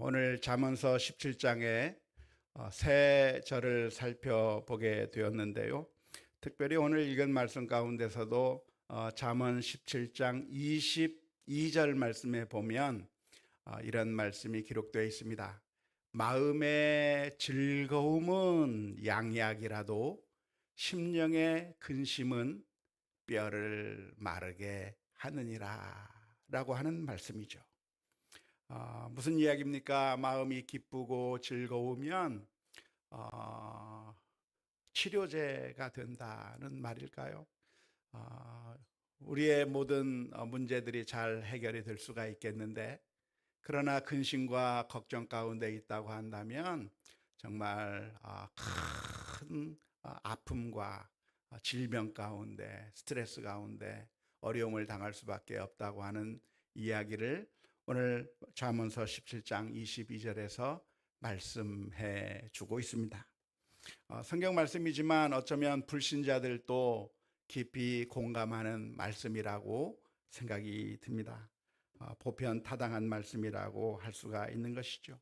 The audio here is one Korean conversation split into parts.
오늘 잠언서 17장의 세 절을 살펴보게 되었는데요. 특별히 오늘 읽은 말씀 가운데서도 잠언 17장 22절 말씀에 보면 이런 말씀이 기록되어 있습니다. 마음의 즐거움은 양약이라도 심령의 근심은 뼈를 마르게 하느니라 라고 하는 말씀이죠. 무슨 이야기입니까? 마음이 기쁘고 즐거우면 치료제가 된다는 말일까요? 우리의 모든 문제들이 잘 해결이 될 수가 있겠는데, 그러나 근심과 걱정 가운데 있다고 한다면 정말 큰 아픔과 질병 가운데, 스트레스 가운데 어려움을 당할 수밖에 없다고 하는 이야기를 오늘 잠언서 17장 22절에서 말씀해 주고 있습니다. 성경 말씀이지만 어쩌면 불신자들도 깊이 공감하는 말씀이라고 생각이 듭니다. 보편타당한 말씀이라고 할 수가 있는 것이죠.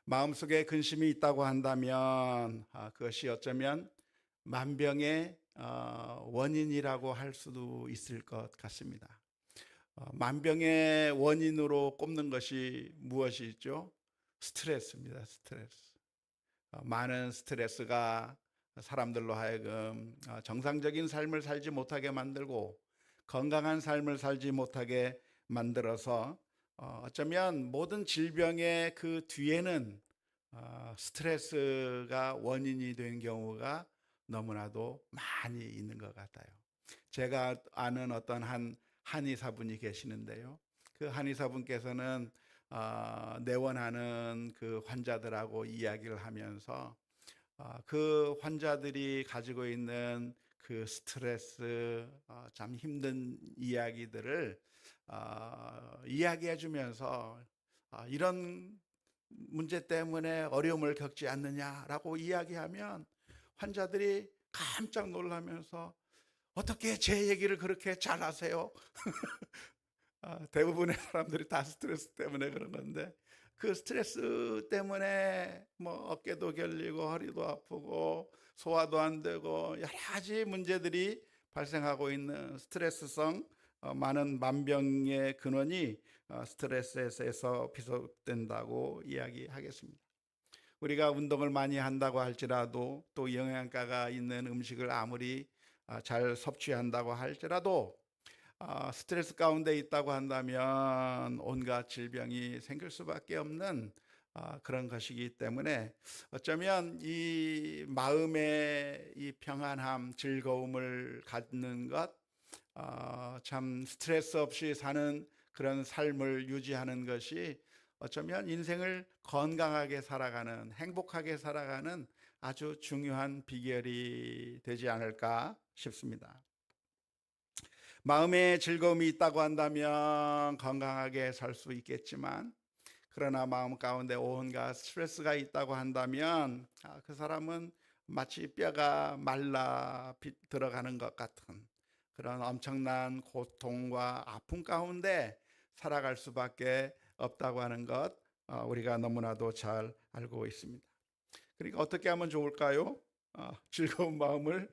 마음속에 근심이 있다고 한다면 그것이 어쩌면 만병의 원인이라고 할 수도 있을 것 같습니다. 만병의 원인으로 꼽는 것이 무엇이 있죠? 스트레스입니다. 스트레스. 많은 스트레스가 사람들로 하여금 정상적인 삶을 살지 못하게 만들고 건강한 삶을 살지 못하게 만들어서 어쩌면 모든 질병의 그 뒤에는 스트레스가 원인이 된 경우가 너무나도 많이 있는 것 같아요. 제가 아는 어떤 한의사분이 계시는데요. 그 한의사분께서는 내원하는 그 환자들하고 이야기를 하면서 그 환자들이 가지고 있는 그 스트레스, 참 힘든 이야기들을 이야기해 주면서 이런 문제 때문에 어려움을 겪지 않느냐라고 이야기하면 환자들이 깜짝 놀라면서 어떻게 제 얘기를 그렇게 잘 하세요? 대부분의 사람들이 다 스트레스 때문에 그런 건데, 그 스트레스 때문에 뭐 어깨도 결리고 허리도 아프고 소화도 안 되고 여러 가지 문제들이 발생하고 있는 스트레스성 많은 만병의 근원이 스트레스에서 비롯된다고 이야기하겠습니다. 우리가 운동을 많이 한다고 할지라도, 또 영양가가 있는 음식을 아무리 잘 섭취한다고 할지라도 스트레스 가운데 있다고 한다면 온갖 질병이 생길 수밖에 없는 그런 것이기 때문에 어쩌면 이 마음의 이 평안함, 즐거움을 갖는 것, 참 스트레스 없이 사는 그런 삶을 유지하는 것이 어쩌면 인생을 건강하게 살아가는, 행복하게 살아가는 아주 중요한 비결이 되지 않을까 싶습니다. 마음에 즐거움이 있다고 한다면 건강하게 살 수 있겠지만, 그러나 마음 가운데 온갖 스트레스가 있다고 한다면 그 사람은 마치 뼈가 말라 들어가는 것 같은 그런 엄청난 고통과 아픔 가운데 살아갈 수밖에 없다고 하는 것, 우리가 너무나도 잘 알고 있습니다. 그러니까 어떻게 하면 좋을까요? 즐거운 마음을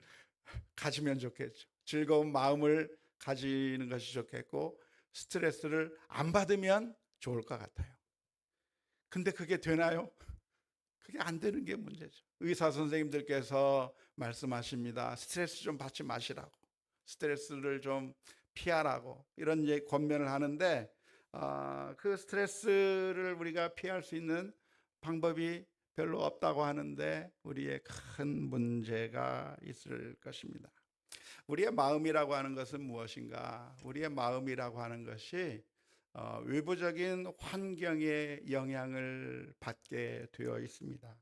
가지면 좋겠죠. 즐거운 마음을 가지는 것이 좋겠고, 스트레스를 안 받으면 좋을 것 같아요. 근데 그게 되나요? 그게 안 되는 게 문제죠. 의사 선생님들께서 말씀하십니다. 스트레스 좀 받지 마시라고, 스트레스를 좀 피하라고, 이런 권면을 하는데, 그 스트레스를 우리가 피할 수 있는 방법이 별로 없다고 하는데 우리의 큰 문제가 있을 것입니다. 우리의 마음이라고 하는 것은 무엇인가? 우리의 마음이라고 하는 것이 외부적인 환경의 영향을 받게 되어 있습니다.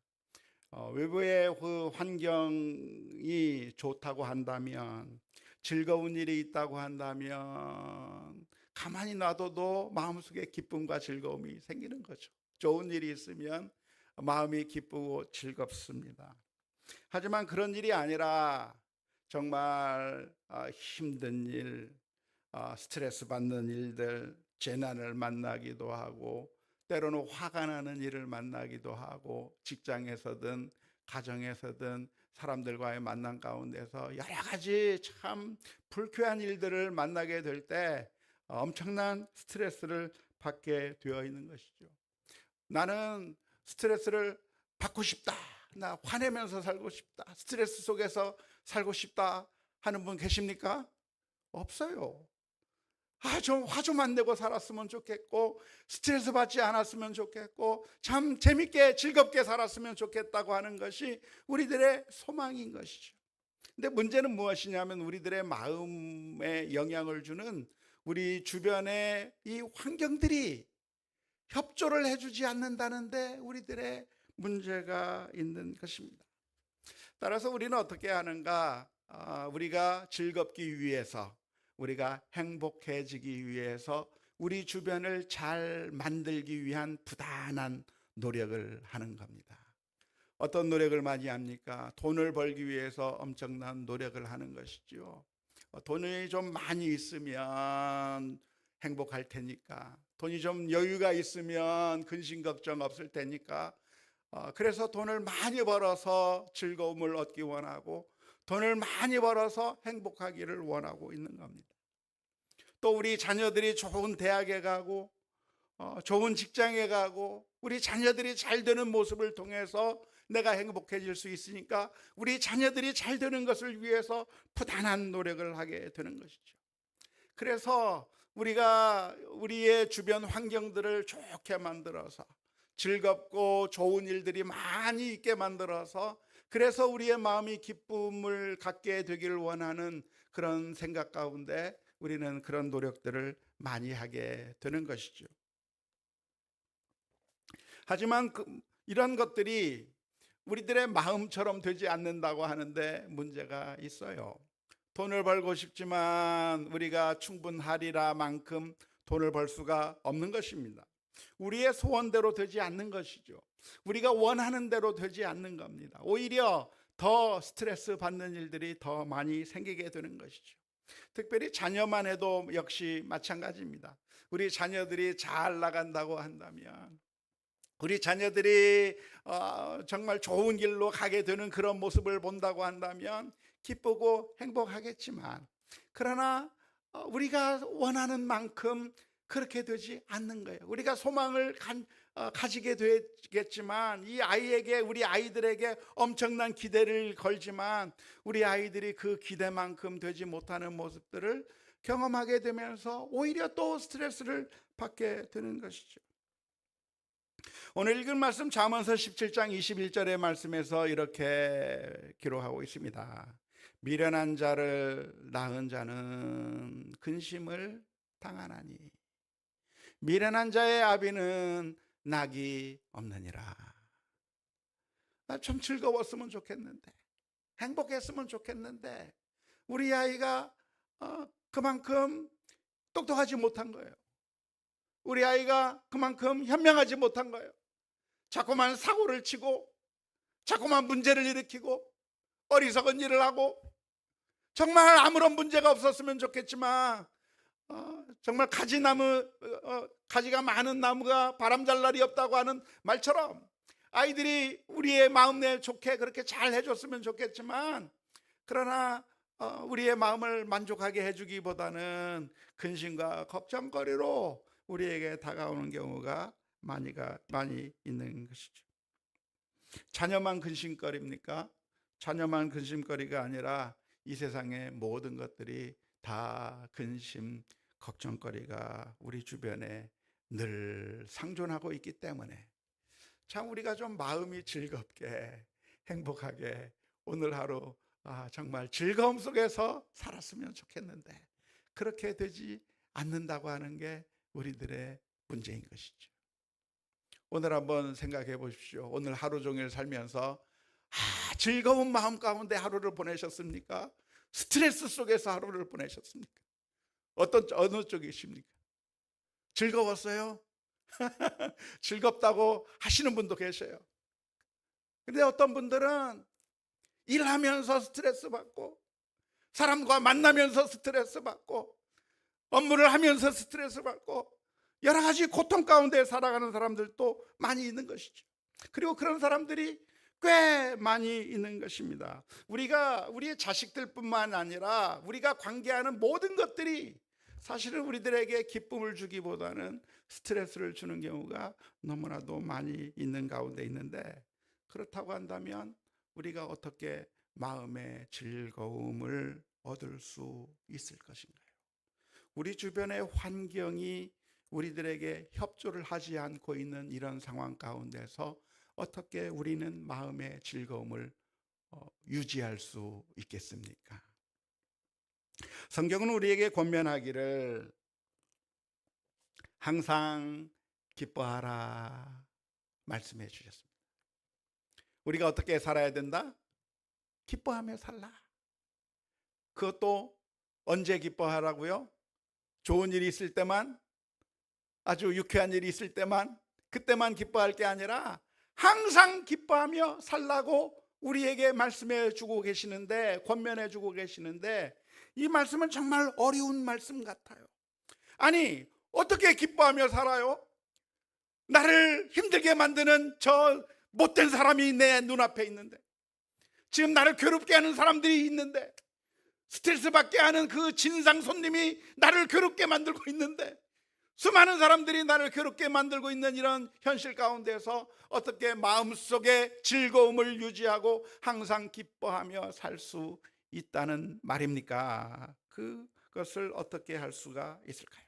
외부의 그 환경이 좋다고 한다면, 즐거운 일이 있다고 한다면 가만히 놔둬도 마음속에 기쁨과 즐거움이 생기는 거죠. 좋은 일이 있으면 마음이 기쁘고 즐겁습니다. 하지만 그런 일이 아니라 정말 힘든 일, 스트레스 받는 일들, 재난을 만나기도 하고 때로는 화가 나는 일을 만나기도 하고, 직장에서든 가정에서든 사람들과의 만남 가운데서 여러 가지 참 불쾌한 일들을 만나게 될 때 엄청난 스트레스를 받게 되어 있는 것이죠. 나는 스트레스를 받고 싶다, 나 화내면서 살고 싶다, 스트레스 속에서 살고 싶다 하는 분 계십니까? 없어요. 좀 화 좀 안 내고 살았으면 좋겠고, 스트레스 받지 않았으면 좋겠고, 참 재밌게 즐겁게 살았으면 좋겠다고 하는 것이 우리들의 소망인 것이죠. 근데 문제는 무엇이냐면, 우리들의 마음에 영향을 주는 우리 주변의 이 환경들이 협조를 해주지 않는다는데 우리들의 문제가 있는 것입니다. 따라서 우리는 어떻게 하는가? 우리가 즐겁기 위해서, 우리가 행복해지기 위해서 우리 주변을 잘 만들기 위한 부단한 노력을 하는 겁니다. 어떤 노력을 많이 합니까? 돈을 벌기 위해서 엄청난 노력을 하는 것이죠. 돈이 좀 많이 있으면 행복할 테니까, 돈이 좀 여유가 있으면 근심 걱정 없을 테니까, 그래서 돈을 많이 벌어서 즐거움을 얻기 원하고, 돈을 많이 벌어서 행복하기를 원하고 있는 겁니다. 또 우리 자녀들이 좋은 대학에 가고 좋은 직장에 가고, 우리 자녀들이 잘 되는 모습을 통해서 내가 행복해질 수 있으니까 우리 자녀들이 잘 되는 것을 위해서 부단한 노력을 하게 되는 것이죠. 그래서 우리가 우리의 주변 환경들을 좋게 만들어서, 즐겁고 좋은 일들이 많이 있게 만들어서, 그래서 우리의 마음이 기쁨을 갖게 되기를 원하는 그런 생각 가운데 우리는 그런 노력들을 많이 하게 되는 것이죠. 하지만 이런 것들이 우리들의 마음처럼 되지 않는다고 하는데 문제가 있어요. 돈을 벌고 싶지만 우리가 충분하리라 만큼 돈을 벌 수가 없는 것입니다. 우리의 소원대로 되지 않는 것이죠. 우리가 원하는 대로 되지 않는 겁니다. 오히려 더 스트레스 받는 일들이 더 많이 생기게 되는 것이죠. 특별히 자녀만 해도 역시 마찬가지입니다. 우리 자녀들이 잘 나간다고 한다면, 우리 자녀들이 정말 좋은 길로 가게 되는 그런 모습을 본다고 한다면 기쁘고 행복하겠지만, 그러나 우리가 원하는 만큼 그렇게 되지 않는 거예요. 우리가 소망을 가지게 되겠지만, 이 아이에게, 우리 아이들에게 엄청난 기대를 걸지만 우리 아이들이 그 기대만큼 되지 못하는 모습들을 경험하게 되면서 오히려 또 스트레스를 받게 되는 것이죠. 오늘 읽은 말씀 잠언서 17장 21절의 말씀에서 이렇게 기록하고 있습니다. 미련한 자를 낳은 자는 근심을 당하나니 미련한 자의 아비는 낙이 없느니라. 나 좀 즐거웠으면 좋겠는데, 행복했으면 좋겠는데 우리 아이가 그만큼 똑똑하지 못한 거예요. 우리 아이가 그만큼 현명하지 못한 거예요. 자꾸만 사고를 치고 자꾸만 문제를 일으키고 어리석은 일을 하고, 정말 아무런 문제가 없었으면 좋겠지만 정말 가지가 많은 나무가 바람 잘 날이 없다고 하는 말처럼 아이들이 우리의 마음에 좋게 그렇게 잘 해줬으면 좋겠지만, 그러나 우리의 마음을 만족하게 해주기보다는 근심과 걱정거리로 우리에게 다가오는 경우가 많이 있는 것이죠. 자녀만 근심거리입니까? 자녀만 근심거리가 아니라 이 세상의 모든 것들이 다 근심, 걱정거리가 우리 주변에 늘 상존하고 있기 때문에 참 우리가 좀 마음이 즐겁게 행복하게 오늘 하루 정말 즐거움 속에서 살았으면 좋겠는데 그렇게 되지 않는다고 하는 게 우리들의 문제인 것이죠. 오늘 한번 생각해 보십시오. 오늘 하루 종일 살면서 즐거운 마음 가운데 하루를 보내셨습니까? 스트레스 속에서 하루를 보내셨습니까? 어느 쪽이십니까? 즐거웠어요? 즐겁다고 하시는 분도 계셔요. 근데 어떤 분들은 일하면서 스트레스 받고, 사람과 만나면서 스트레스 받고, 업무를 하면서 스트레스 받고, 여러 가지 고통 가운데 살아가는 사람들도 많이 있는 것이죠. 그리고 그런 사람들이 꽤 많이 있는 것입니다. 우리가 우리의 자식들뿐만 아니라 우리가 관계하는 모든 것들이 사실은 우리들에게 기쁨을 주기보다는 스트레스를 주는 경우가 너무나도 많이 있는 가운데 있는데, 그렇다고 한다면 우리가 어떻게 마음의 즐거움을 얻을 수 있을 것인가요? 우리 주변의 환경이 우리들에게 협조를 하지 않고 있는 이런 상황 가운데서 어떻게 우리는 마음의 즐거움을 유지할 수 있겠습니까? 성경은 우리에게 권면하기를 항상 기뻐하라 말씀해 주셨습니다. 우리가 어떻게 살아야 된다? 기뻐하며 살라. 그것도 언제 기뻐하라고요? 좋은 일이 있을 때만, 아주 유쾌한 일이 있을 때만, 그때만 기뻐할 게 아니라 항상 기뻐하며 살라고 우리에게 말씀해 주고 계시는데, 권면해 주고 계시는데, 이 말씀은 정말 어려운 말씀 같아요. 아니, 어떻게 기뻐하며 살아요? 나를 힘들게 만드는 저 못된 사람이 내 눈앞에 있는데, 지금 나를 괴롭게 하는 사람들이 있는데, 스트레스 받게 하는 그 진상 손님이 나를 괴롭게 만들고 있는데, 수많은 사람들이 나를 괴롭게 만들고 있는 이런 현실 가운데서 어떻게 마음속에 즐거움을 유지하고 항상 기뻐하며 살 수 있다는 말입니까? 그것을 어떻게 할 수가 있을까요?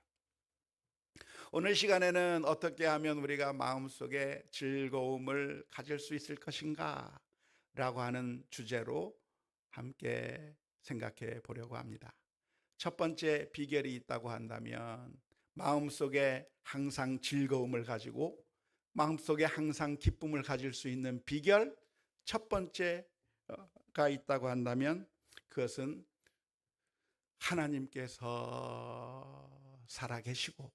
오늘 시간에는 어떻게 하면 우리가 마음속에 즐거움을 가질 수 있을 것인가 라고 하는 주제로 함께 생각해 보려고 합니다. 첫 번째 비결이 있다고 한다면, 마음속에 항상 즐거움을 가지고 마음속에 항상 기쁨을 가질 수 있는 비결 첫 번째가 있다고 한다면, 그것은 하나님께서 살아계시고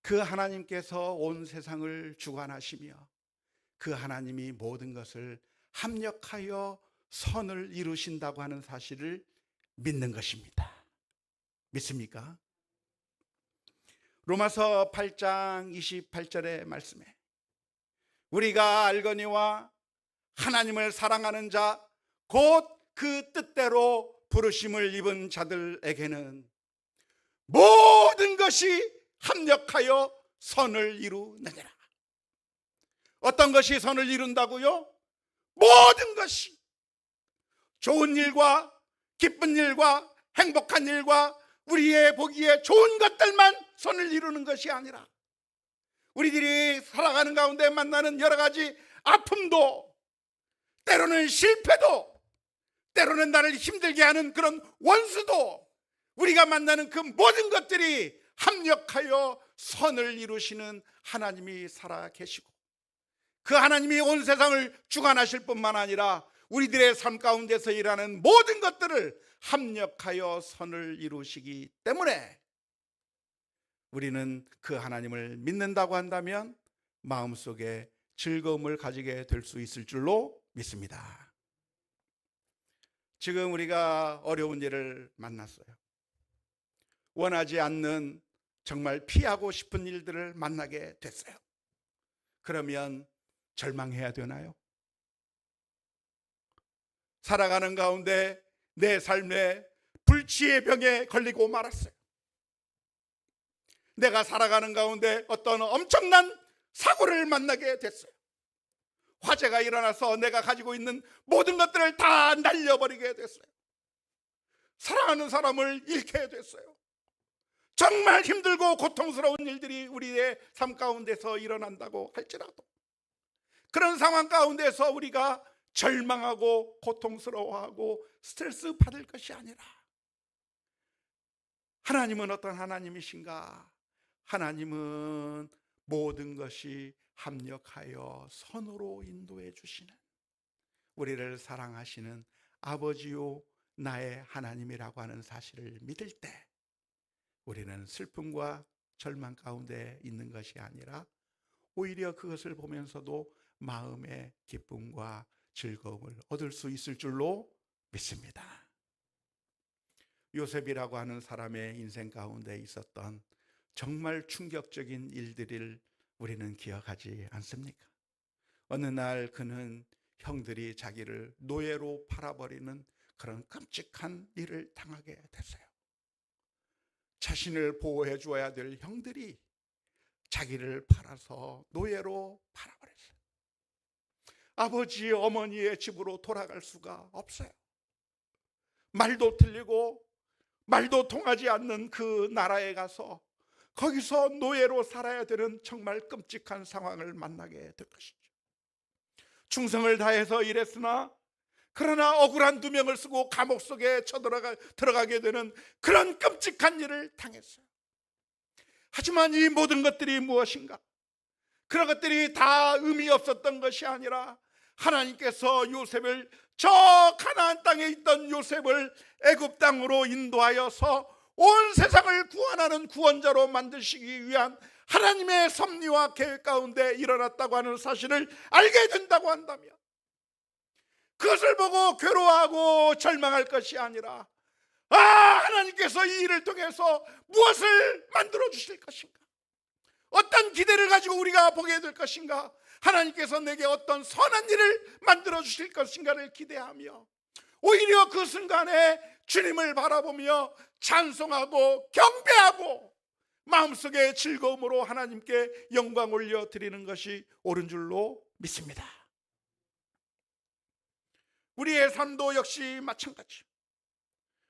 그 하나님께서 온 세상을 주관하시며 그 하나님이 모든 것을 합력하여 선을 이루신다고 하는 사실을 믿는 것입니다. 믿습니까? 로마서 8장 28절의 말씀에 우리가 알거니와 하나님을 사랑하는 자 곧 그 뜻대로 부르심을 입은 자들에게는 모든 것이 합력하여 선을 이루느니라. 어떤 것이 선을 이룬다고요? 모든 것이, 좋은 일과 기쁜 일과 행복한 일과 우리의 보기에 좋은 것들만 선을 이루는 것이 아니라, 우리들이 살아가는 가운데 만나는 여러 가지 아픔도, 때로는 실패도, 때로는 나를 힘들게 하는 그런 원수도, 우리가 만나는 그 모든 것들이 합력하여 선을 이루시는 하나님이 살아계시고, 그 하나님이 온 세상을 주관하실 뿐만 아니라 우리들의 삶 가운데서 일하는 모든 것들을 합력하여 선을 이루시기 때문에 우리는 그 하나님을 믿는다고 한다면 마음속에 즐거움을 가지게 될 수 있을 줄로 믿습니다. 지금 우리가 어려운 일을 만났어요. 원하지 않는, 정말 피하고 싶은 일들을 만나게 됐어요. 그러면 절망해야 되나요? 살아가는 가운데 내 삶에 불치의 병에 걸리고 말았어요. 내가 살아가는 가운데 어떤 엄청난 사고를 만나게 됐어요. 화재가 일어나서 내가 가지고 있는 모든 것들을 다 날려버리게 됐어요. 사랑하는 사람을 잃게 됐어요. 정말 힘들고 고통스러운 일들이 우리의 삶 가운데서 일어난다고 할지라도, 그런 상황 가운데서 우리가 절망하고 고통스러워하고 스트레스 받을 것이 아니라, 하나님은 어떤 하나님이신가? 하나님은 모든 것이 합력하여 선으로 인도해 주시는, 우리를 사랑하시는 아버지요 나의 하나님이라고 하는 사실을 믿을 때 우리는 슬픔과 절망 가운데 있는 것이 아니라 오히려 그것을 보면서도 마음의 기쁨과 즐거움을 얻을 수 있을 줄로 믿습니다. 요셉이라고 하는 사람의 인생 가운데 있었던 정말 충격적인 일들을 우리는 기억하지 않습니까? 어느 날 그는 형들이 자기를 노예로 팔아버리는 그런 끔찍한 일을 당하게 됐어요. 자신을 보호해 주어야 될 형들이 자기를 팔아서 노예로 팔아버렸어요. 아버지, 어머니의 집으로 돌아갈 수가 없어요. 말도 틀리고 말도 통하지 않는 그 나라에 가서 거기서 노예로 살아야 되는 정말 끔찍한 상황을 만나게 될 것이죠. 충성을 다해서 일했으나 그러나 억울한 누명을 쓰고 감옥 속에 들어가게 되는 그런 끔찍한 일을 당했어요. 하지만 이 모든 것들이 무엇인가? 그런 것들이 다 의미 없었던 것이 아니라 하나님께서 요셉을, 저 가나안 땅에 있던 요셉을 애굽 땅으로 인도하여서 온 세상을 구원하는 구원자로 만드시기 위한 하나님의 섭리와 계획 가운데 일어났다고 하는 사실을 알게 된다고 한다면, 그것을 보고 괴로워하고 절망할 것이 아니라, 하나님께서 이 일을 통해서 무엇을 만들어 주실 것인가, 어떤 기대를 가지고 우리가 보게 될 것인가, 하나님께서 내게 어떤 선한 일을 만들어 주실 것인가를 기대하며, 오히려 그 순간에 주님을 바라보며 찬송하고 경배하고 마음속에 즐거움으로 하나님께 영광 올려 드리는 것이 옳은 줄로 믿습니다. 우리의 삶도 역시 마찬가지.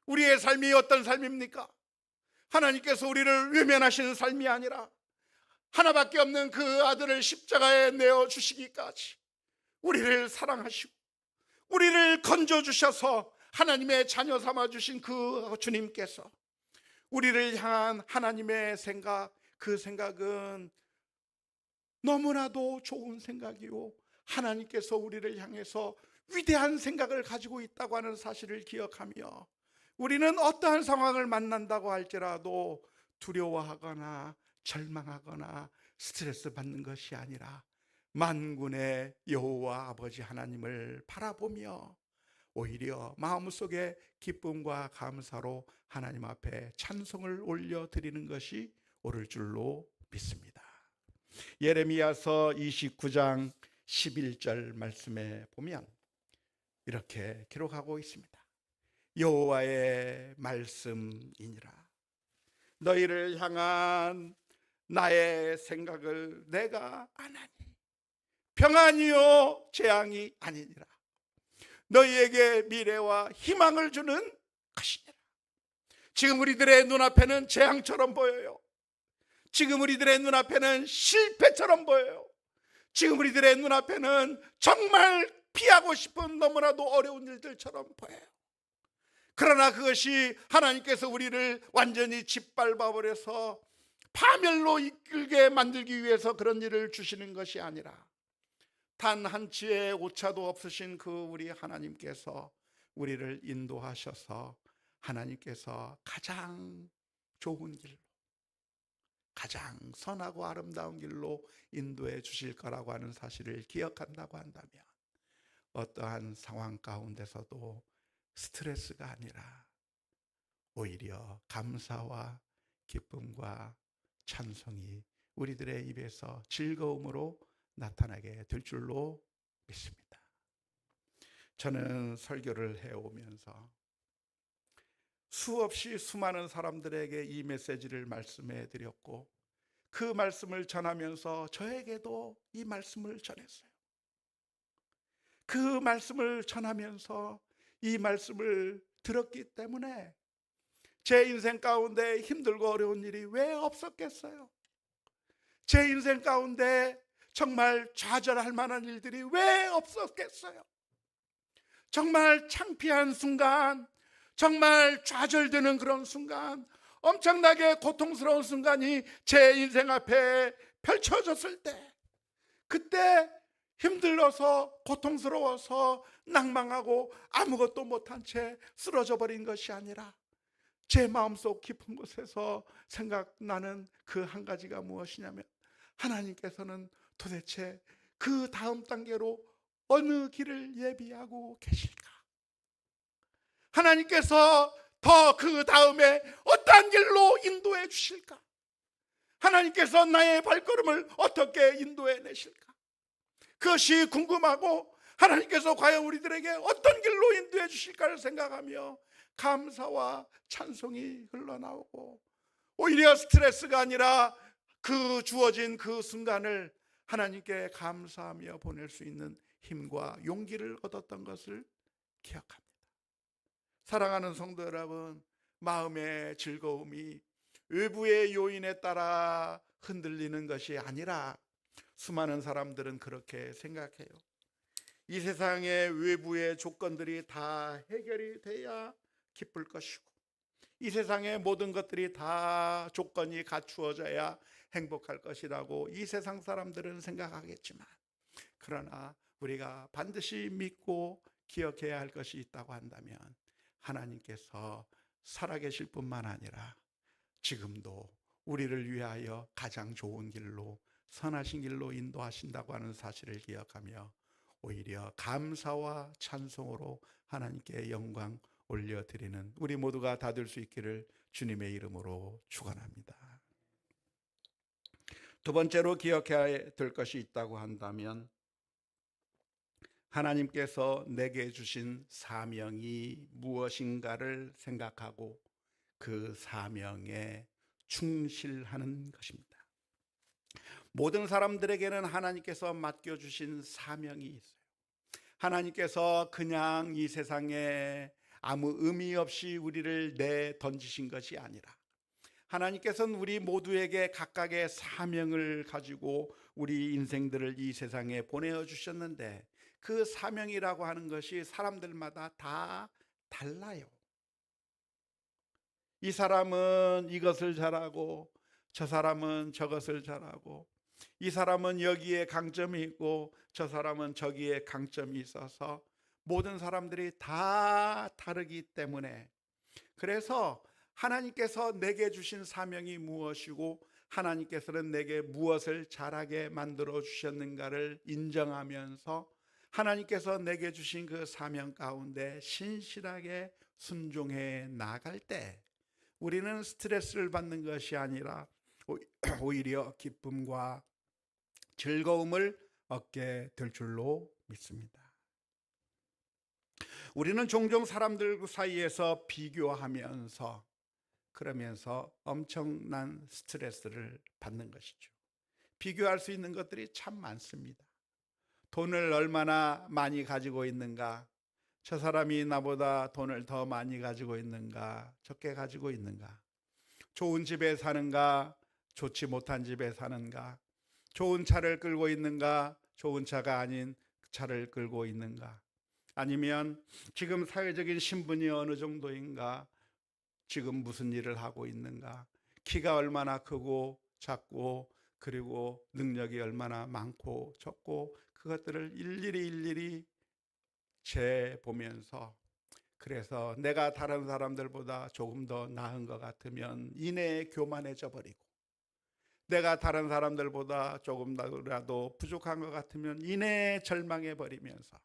우리의 삶이 어떤 삶입니까? 하나님께서 우리를 외면하시는 삶이 아니라 하나밖에 없는 그 아들을 십자가에 내어주시기까지 우리를 사랑하시고 우리를 건져주셔서 하나님의 자녀 삼아주신 그 주님께서 우리를 향한 하나님의 생각, 그 생각은 너무나도 좋은 생각이요, 하나님께서 우리를 향해서 위대한 생각을 가지고 있다고 하는 사실을 기억하며, 우리는 어떠한 상황을 만난다고 할지라도 두려워하거나 절망하거나 스트레스 받는 것이 아니라 만군의 여호와 아버지 하나님을 바라보며 오히려 마음속에 기쁨과 감사로 하나님 앞에 찬송을 올려드리는 것이 옳을 줄로 믿습니다. 예레미야서 29장 11절 말씀에 보면 이렇게 기록하고 있습니다. 여호와의 말씀이니라. 너희를 향한 나의 생각을 내가 아나니 평안이요 재앙이 아니니라. 너희에게 미래와 희망을 주는 것이니라. 지금 우리들의 눈앞에는 재앙처럼 보여요. 지금 우리들의 눈앞에는 실패처럼 보여요. 지금 우리들의 눈앞에는 정말 피하고 싶은 너무나도 어려운 일들처럼 보여요. 그러나 그것이 하나님께서 우리를 완전히 짓밟아버려서 파멸로 이끌게 만들기 위해서 그런 일을 주시는 것이 아니라, 단 한치의 오차도 없으신 그 우리 하나님께서 우리를 인도하셔서 하나님께서 가장 좋은 길로, 가장 선하고 아름다운 길로 인도해 주실 거라고 하는 사실을 기억한다고 한다면, 어떠한 상황 가운데서도 스트레스가 아니라 오히려 감사와 기쁨과 찬송이 우리들의 입에서 즐거움으로 나타나게 될 줄로 믿습니다. 저는 설교를 해오면서 수없이 수많은 사람들에게 이 메시지를 말씀해 드렸고, 그 말씀을 전하면서 저에게도 이 말씀을 전했어요. 그 말씀을 전하면서 이 말씀을 들었기 때문에 제 인생 가운데 힘들고 어려운 일이 왜 없었겠어요? 제 인생 가운데 정말 좌절할 만한 일들이 왜 없었겠어요? 정말 창피한 순간, 정말 좌절되는 그런 순간, 엄청나게 고통스러운 순간이 제 인생 앞에 펼쳐졌을 때, 그때 힘들어서 고통스러워서 낭망하고 아무것도 못한 채 쓰러져 버린 것이 아니라, 제 마음속 깊은 곳에서 생각나는 그 한 가지가 무엇이냐면, 하나님께서는 도대체 그 다음 단계로 어느 길을 예비하고 계실까? 하나님께서 더 그 다음에 어떠한 길로 인도해 주실까? 하나님께서 나의 발걸음을 어떻게 인도해 내실까? 그것이 궁금하고 하나님께서 과연 우리들에게 어떤 길로 인도해 주실까를 생각하며 감사와 찬송이 흘러나오고, 오히려 스트레스가 아니라 그 주어진 그 순간을 하나님께 감사하며 보낼 수 있는 힘과 용기를 얻었던 것을 기억합니다. 사랑하는 성도 여러분, 마음의 즐거움이 외부의 요인에 따라 흔들리는 것이 아니라, 수많은 사람들은 그렇게 생각해요. 이 세상의 외부의 조건들이 다 해결이 돼야 기쁠 것이고, 이 세상의 모든 것들이 다 조건이 갖추어져야 행복할 것이라고 이 세상 사람들은 생각하겠지만, 그러나 우리가 반드시 믿고 기억해야 할 것이 있다고 한다면, 하나님께서 살아계실 뿐만 아니라 지금도 우리를 위하여 가장 좋은 길로, 선하신 길로 인도하신다고 하는 사실을 기억하며 오히려 감사와 찬송으로 하나님께 영광 올려드리는 우리 모두가 다 될 수 있기를 주님의 이름으로 축원합니다. 두 번째로 기억해야 될 것이 있다고 한다면, 하나님께서 내게 주신 사명이 무엇인가를 생각하고 그 사명에 충실하는 것입니다. 모든 사람들에게는 하나님께서 맡겨주신 사명이 있어요. 하나님께서 그냥 이 세상에 아무 의미 없이 우리를 내던지신 것이 아니라, 하나님께서는 우리 모두에게 각각의 사명을 가지고 우리 인생들을 이 세상에 보내주셨는데, 그 사명이라고 하는 것이 사람들마다 다 달라요. 이 사람은 이것을 잘하고, 저 사람은 저것을 잘하고, 이 사람은 여기에 강점이 있고 저 사람은 저기에 강점이 있어서 모든 사람들이 다 다르기 때문에, 그래서 하나님께서 내게 주신 사명이 무엇이고 하나님께서는 내게 무엇을 잘하게 만들어 주셨는가를 인정하면서 하나님께서 내게 주신 그 사명 가운데 신실하게 순종해 나갈 때, 우리는 스트레스를 받는 것이 아니라 오히려 기쁨과 즐거움을 얻게 될 줄로 믿습니다. 우리는 종종 사람들 사이에서 비교하면서, 그러면서 엄청난 스트레스를 받는 것이죠. 비교할 수 있는 것들이 참 많습니다. 돈을 얼마나 많이 가지고 있는가, 저 사람이 나보다 돈을 더 많이 가지고 있는가, 적게 가지고 있는가, 좋은 집에 사는가, 좋지 못한 집에 사는가, 좋은 차를 끌고 있는가, 좋은 차가 아닌 차를 끌고 있는가, 아니면 지금 사회적인 신분이 어느 정도인가, 지금 무슨 일을 하고 있는가, 키가 얼마나 크고 작고, 그리고 능력이 얼마나 많고 적고, 그것들을 일일이 재보면서, 그래서 내가 다른 사람들보다 조금 더 나은 것 같으면 이내에 교만해져 버리고, 내가 다른 사람들보다 조금이라도 부족한 것 같으면 이내에 절망해 버리면서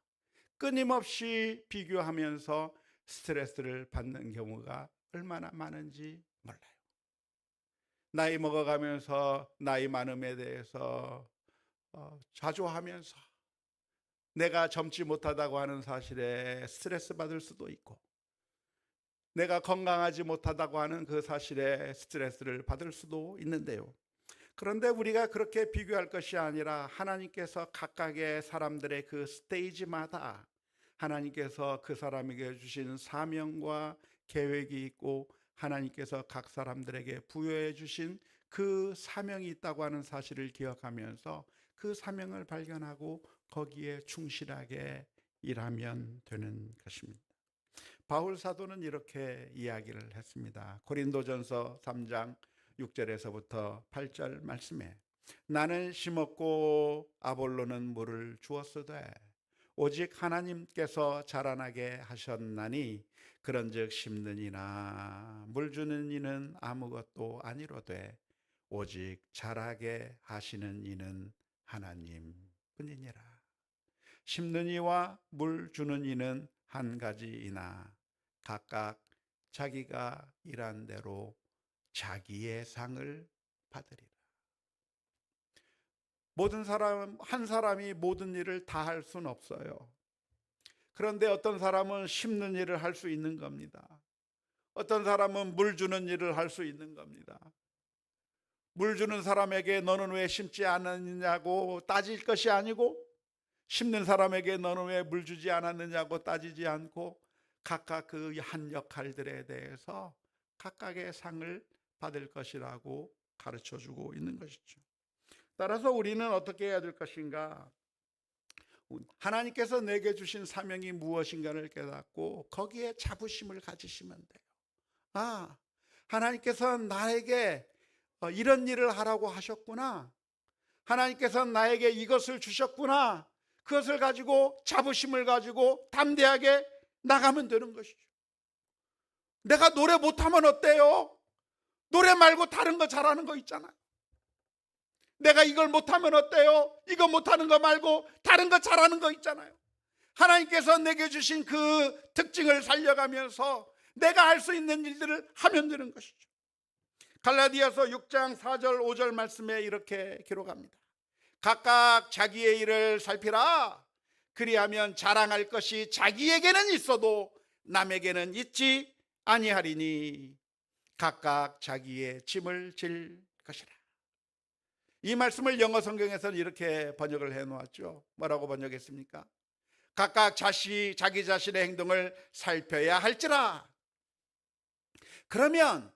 끊임없이 비교하면서 스트레스를 받는 경우가 얼마나 많은지 몰라요. 나이 먹어가면서 나이 많음에 대해서 자조하면서 내가 젊지 못하다고 하는 사실에 스트레스 받을 수도 있고, 내가 건강하지 못하다고 하는 그 사실에 스트레스를 받을 수도 있는데요. 그런데 우리가 그렇게 비교할 것이 아니라, 하나님께서 각각의 사람들의 그 스테이지마다 하나님께서 그 사람에게 주신 사명과 계획이 있고, 하나님께서 각 사람들에게 부여해 주신 그 사명이 있다고 하는 사실을 기억하면서 그 사명을 발견하고 거기에 충실하게 일하면 되는 것입니다. 바울 사도는 이렇게 이야기를 했습니다. 고린도전서 3장 6절에서부터 8절 말씀에, 나는 심었고 아볼로는 물을 주었으되 오직 하나님께서 자라나게 하셨나니, 그런즉 심는 이나 물 주는 이는 아무것도 아니로되 오직 자라게 하시는 이는 하나님 뿐이니라. 심는 이와 물 주는 이는 한 가지이나 각각 자기가 일한 대로 자기의 상을 받으리라. 한 사람이 모든 일을 다 할 수는 없어요. 그런데 어떤 사람은 심는 일을 할 수 있는 겁니다. 어떤 사람은 물 주는 일을 할 수 있는 겁니다. 물 주는 사람에게 너는 왜 심지 않았느냐고 따질 것이 아니고, 심는 사람에게 너는 왜 물 주지 않았느냐고 따지지 않고, 각각 그 한 역할들에 대해서 각각의 상을 받을 것이라고 가르쳐 주고 있는 것이죠. 따라서 우리는 어떻게 해야 될 것인가? 하나님께서 내게 주신 사명이 무엇인가를 깨닫고 거기에 자부심을 가지시면 돼요. 아, 하나님께서 나에게 이런 일을 하라고 하셨구나. 하나님께서 나에게 이것을 주셨구나. 그것을 가지고 자부심을 가지고 담대하게 나가면 되는 것이죠. 내가 노래 못하면 어때요? 노래 말고 다른 거 잘하는 거 있잖아요. 내가 이걸 못하면 어때요? 이거 못하는 거 말고 다른 거 잘하는 거 있잖아요. 하나님께서 내게 주신 그 특징을 살려가면서 내가 할 수 있는 일들을 하면 되는 것이죠. 갈라디아서 6장 4절 5절 말씀에 이렇게 기록합니다. 각각 자기의 일을 살피라. 그리하면 자랑할 것이 자기에게는 있어도 남에게는 있지 아니하리니 각각 자기의 짐을 질 것이라. 이 말씀을 영어 성경에서는 이렇게 번역을 해 놓았죠. 뭐라고 번역했습니까? 각각 자기 자신의 행동을 살펴야 할지라. 그러면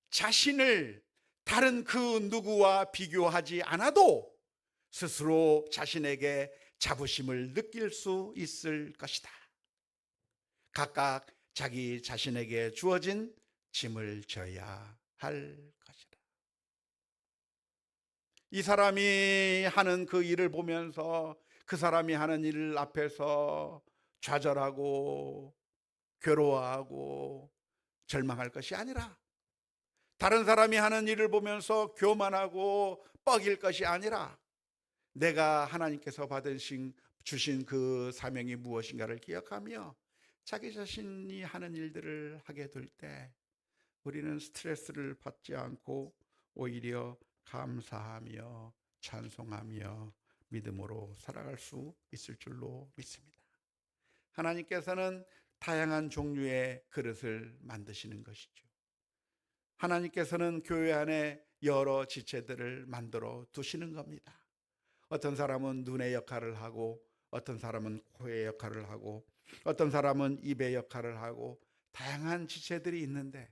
자신을 다른 그 누구와 비교하지 않아도 스스로 자신에게 자부심을 느낄 수 있을 것이다. 각각 자기 자신에게 주어진 짐을 져야 할 것이다. 이 사람이 하는 그 일을 보면서 그 사람이 하는 일 앞에서 좌절하고 괴로워하고 절망할 것이 아니라, 다른 사람이 하는 일을 보면서 교만하고 뻐길 것이 아니라, 내가 하나님께서 주신 그 사명이 무엇인가를 기억하며 자기 자신이 하는 일들을 하게 될 때 우리는 스트레스를 받지 않고 오히려 감사하며 찬송하며 믿음으로 살아갈 수 있을 줄로 믿습니다. 하나님께서는 다양한 종류의 그릇을 만드시는 것이죠. 하나님께서는 교회 안에 여러 지체들을 만들어 두시는 겁니다. 어떤 사람은 눈의 역할을 하고, 어떤 사람은 코의 역할을 하고, 어떤 사람은 입의 역할을 하고, 다양한 지체들이 있는데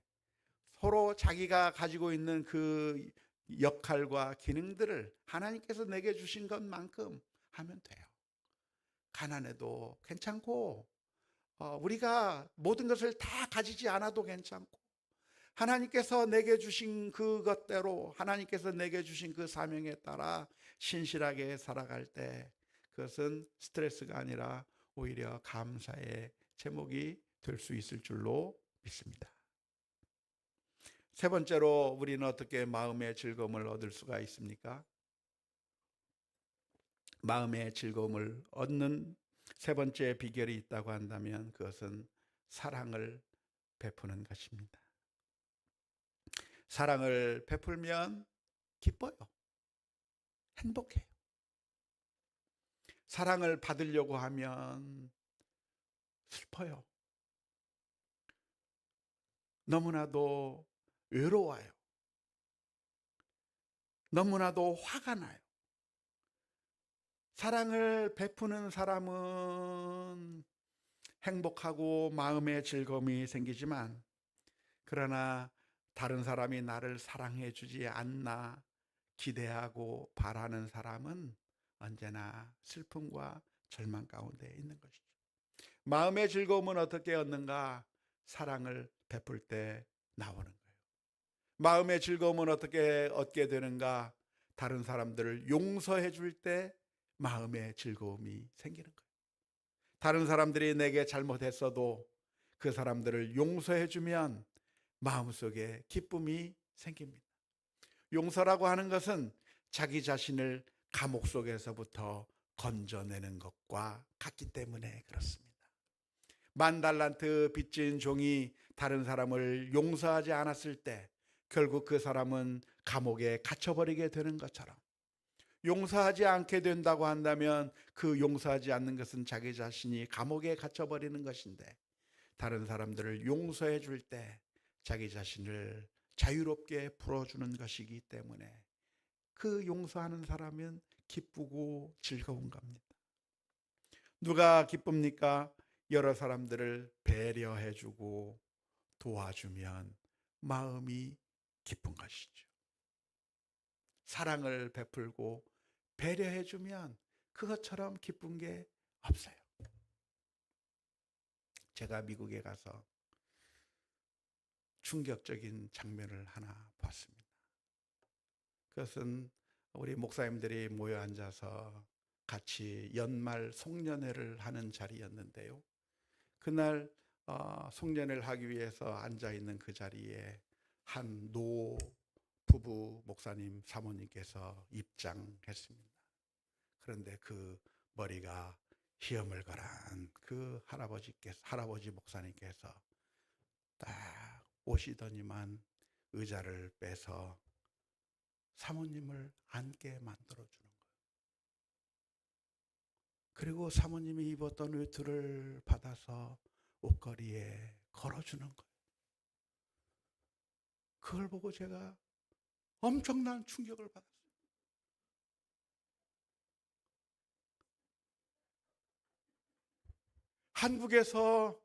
서로 자기가 가지고 있는 그 역할과 기능들을 하나님께서 내게 주신 것만큼 하면 돼요. 가난해도 괜찮고, 우리가 모든 것을 다 가지지 않아도 괜찮고, 하나님께서 내게 주신 그것대로, 하나님께서 내게 주신 그 사명에 따라 신실하게 살아갈 때 그것은 스트레스가 아니라 오히려 감사의 제목이 될 수 있을 줄로 믿습니다. 세 번째로, 우리는 어떻게 마음의 즐거움을 얻을 수가 있습니까? 마음의 즐거움을 얻는 세 번째 비결이 있다고 한다면 그것은 사랑을 베푸는 것입니다. 사랑을 베풀면 기뻐요. 행복해요. 사랑을 받으려고 하면 슬퍼요. 너무나도 외로워요. 너무나도 화가 나요. 사랑을 베푸는 사람은 행복하고 마음의 즐거움이 생기지만, 그러나 다른 사람이 나를 사랑해 주지 않나 기대하고 바라는 사람은 언제나 슬픔과 절망 가운데 있는 것이죠. 마음의 즐거움은 어떻게 얻는가? 사랑을 베풀 때 나오는 거예요. 마음의 즐거움은 어떻게 얻게 되는가? 다른 사람들을 용서해 줄 때 마음의 즐거움이 생기는 거예요. 다른 사람들이 내게 잘못했어도 그 사람들을 용서해 주면 마음속에 기쁨이 생깁니다. 용서라고 하는 것은 자기 자신을 감옥 속에서부터 건져내는 것과 같기 때문에 그렇습니다. 10,000달란트 빚진 종이 다른 사람을 용서하지 않았을 때 결국 그 사람은 감옥에 갇혀버리게 되는 것처럼, 용서하지 않게 된다고 한다면 그 용서하지 않는 것은 자기 자신이 감옥에 갇혀버리는 것인데, 다른 사람들을 용서해 줄 때 자기 자신을 자유롭게 풀어주는 것이기 때문에 그 용서하는 사람은 기쁘고 즐거운 겁니다. 누가 기쁩니까? 여러 사람들을 배려해주고 도와주면 마음이 기쁜 것이죠. 사랑을 베풀고 배려해주면 그것처럼 기쁜 게 없어요. 제가 미국에 가서 충격적인 장면을 하나 봤습니다. 그것은 우리 목사님들이 모여 앉아서 같이 연말 송년회를 하는 자리였는데요. 그날 송년회를 하기 위해서 앉아있는 그 자리에 한 노 부부 목사님 사모님께서 입장했습니다. 그런데 그 머리가 희어물거란 그 할아버지 목사님께서 딱 오시더니만 의자를 빼서 사모님을 앉게 만들어주는 거예요. 그리고 사모님이 입었던 외투를 받아서 옷걸이에 걸어주는 거예요. 그걸 보고 제가 엄청난 충격을 받았어요. 한국에서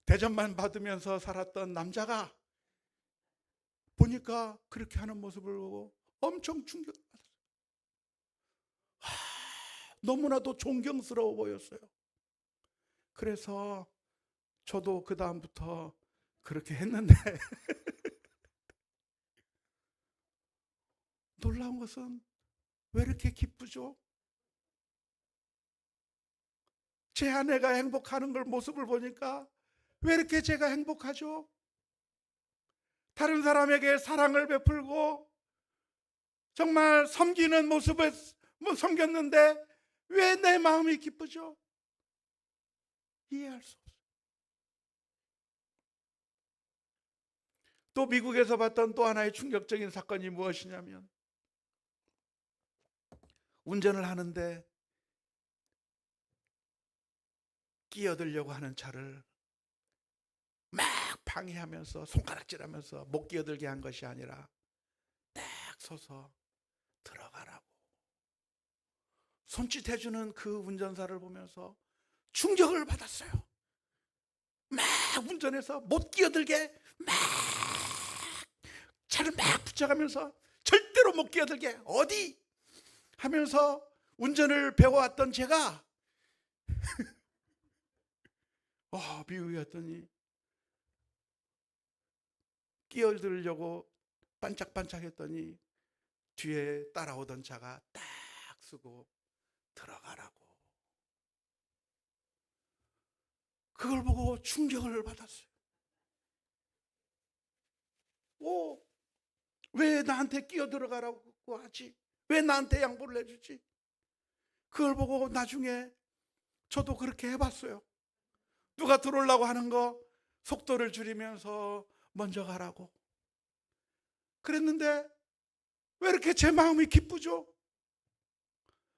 대접만 받으면서 살았던 남자가 보니까 그렇게 하는 모습을 보고 엄청 충격을 받았어요. 너무나도 존경스러워 보였어요. 그래서 저도 그 다음부터 그렇게 했는데 놀라운 것은 왜 이렇게 기쁘죠? 제 아내가 행복하는 걸 모습을 보니까 왜 이렇게 제가 행복하죠? 다른 사람에게 사랑을 베풀고 정말 섬기는 모습을 섬겼는데 왜 내 마음이 기쁘죠? 이해할 수 없어요. 또 미국에서 봤던 또 하나의 충격적인 사건이 무엇이냐면, 운전을 하는데 끼어들려고 하는 차를 막 방해하면서 손가락질하면서 못 끼어들게 한 것이 아니라 딱 서서 들어가라고 손짓해주는 그 운전사를 보면서 충격을 받았어요. 막 운전해서 못 끼어들게 막 차를 막 붙여가면서 절대로 못 끼어들게 어디 하면서 운전을 배워왔던 제가 미국에 갔더니 끼어들려고 반짝반짝했더니 뒤에 따라오던 차가 딱 쓰고 들어가라고. 그걸 보고 충격을 받았어요. 왜 나한테 끼어들어가라고 하지? 왜 나한테 양보를 해주지? 그걸 보고 나중에 저도 그렇게 해봤어요. 누가 들어오려고 하는 거 속도를 줄이면서 먼저 가라고 그랬는데 왜 이렇게 제 마음이 기쁘죠?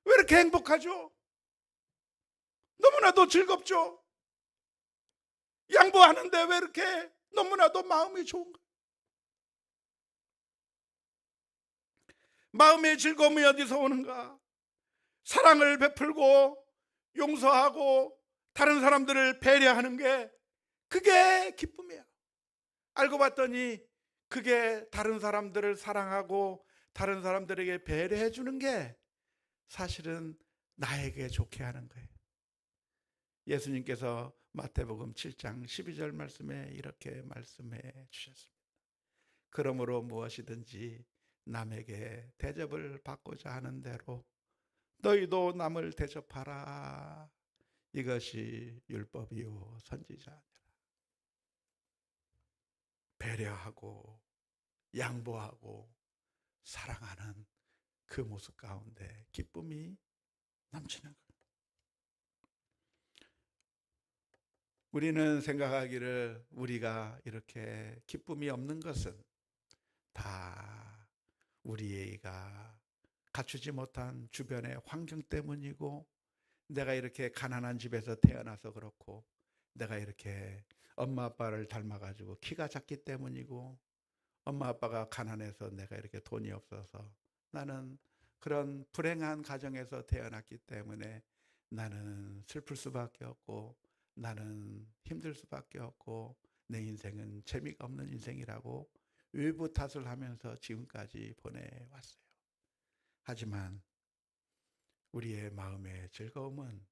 왜 이렇게 행복하죠? 너무나도 즐겁죠? 양보하는데 왜 이렇게 너무나도 마음이 좋은가? 마음의 즐거움이 어디서 오는가? 사랑을 베풀고 용서하고 다른 사람들을 배려하는 게 그게 기쁨이에요. 알고 봤더니 그게 다른 사람들을 사랑하고 다른 사람들에게 배려해 주는 게 사실은 나에게 좋게 하는 거예요. 예수님께서 마태복음 7장 12절 말씀에 이렇게 말씀해 주셨습니다. 그러므로 무엇이든지 남에게 대접을 받고자 하는 대로 너희도 남을 대접하라. 이것이 율법이요 선지자니라. 배려하고 양보하고 사랑하는 그 모습 가운데 기쁨이 넘치는 거예요. 우리는 생각하기를 우리가 이렇게 기쁨이 없는 것은 다 우리가 갖추지 못한 주변의 환경 때문이고, 내가 이렇게 가난한 집에서 태어나서 그렇고, 내가 이렇게 엄마 아빠를 닮아가지고 키가 작기 때문이고, 엄마 아빠가 가난해서 내가 이렇게 돈이 없어서, 나는 그런 불행한 가정에서 태어났기 때문에 나는 슬플 수밖에 없고, 나는 힘들 수밖에 없고, 내 인생은 재미가 없는 인생이라고 외부 탓을 하면서 지금까지 보내왔어요. 하지만 우리의 마음의 즐거움은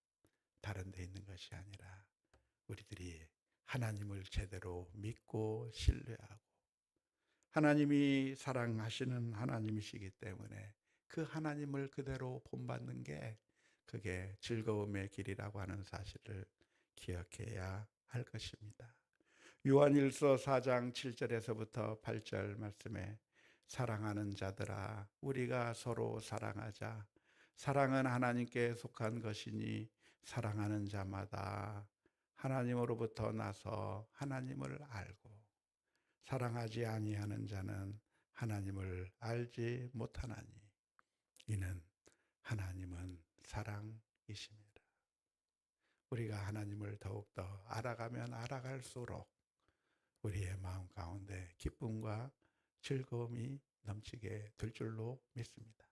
다른 데 있는 것이 아니라, 우리들이 하나님을 제대로 믿고 신뢰하고, 하나님이 사랑하시는 하나님이시기 때문에 그 하나님을 그대로 본받는 게, 그게 즐거움의 길이라고 하는 사실을 기억해야 할 것입니다. 요한일서 4장 7절에서부터 8절 말씀에, 사랑하는 자들아 우리가 서로 사랑하자. 사랑은 하나님께 속한 것이니 사랑하는 자마다 하나님으로부터 나서 하나님을 알고, 사랑하지 아니하는 자는 하나님을 알지 못하나니 이는 하나님은 사랑이십니다. 우리가 하나님을 더욱더 알아가면 알아갈수록 우리의 마음 가운데 기쁨과 즐거움이 넘치게 될 줄로 믿습니다.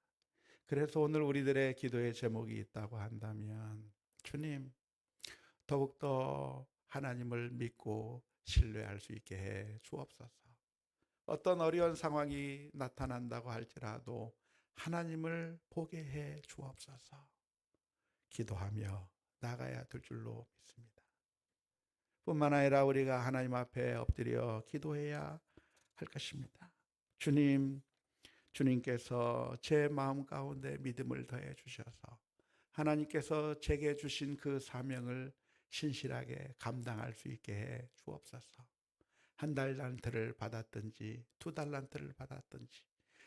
그래서 오늘 우리들의 기도의 제목이 있다고 한다면, 주님, 더욱더 하나님을 믿고 신뢰할 수 있게 해 주옵소서. 어떤 어려운 상황이 나타난다고 할지라도 하나님을 보게 해 주옵소서. 기도하며 나가야 될 줄로 믿습니다. 뿐만 아니라 우리가 하나님 앞에 엎드려 기도해야 할 것입니다. 주님, 주님께서 제 마음 가운데 믿음을 더해 주셔서 하나님께서 제게 주신 그 사명을 신실하게 감당할 수 있게 해 주옵소서. 한 달란트를 받았든지 2달란트를 받았든지,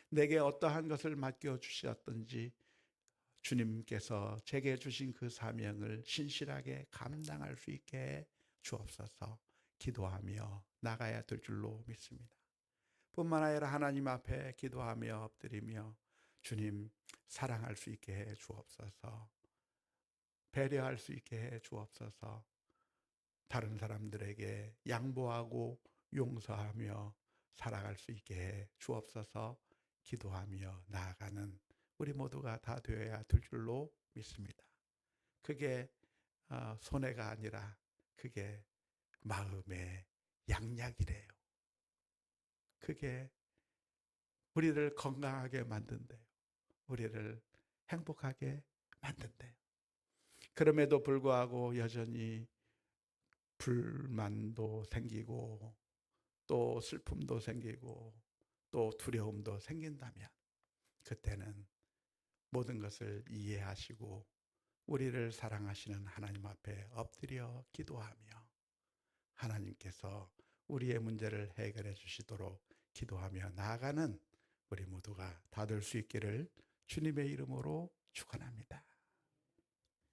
내게 어떠한 것을 맡겨 주셨든지 주님께서 제게 주신 그 사명을 신실하게 감당할 수 있게 해 주옵소서. 기도하며 나가야 될 줄로 믿습니다. 뿐만 아니라 하나님 앞에 기도하며 엎드리며, 주님, 사랑할 수 있게 해 주옵소서. 배려할 수 있게 해 주옵소서. 다른 사람들에게 양보하고 용서하며 살아갈 수 있게 해 주옵소서. 기도하며 나아가는 우리 모두가 다 되어야 될 줄로 믿습니다. 그게 손해가 아니라 그게 마음의 양약이래요. 그게 우리를 건강하게 만든대요. 우리를 행복하게 만든대요. 그럼에도 불구하고 여전히 불만도 생기고, 또 슬픔도 생기고, 또 두려움도 생긴다면, 그때는 모든 것을 이해하시고 우리를 사랑하시는 하나님 앞에 엎드려 기도하며, 하나님께서 우리의 문제를 해결해 주시도록 기도하며 나아가는 우리 모두가 다 될 수 있기를 주님의 이름으로 축원합니다.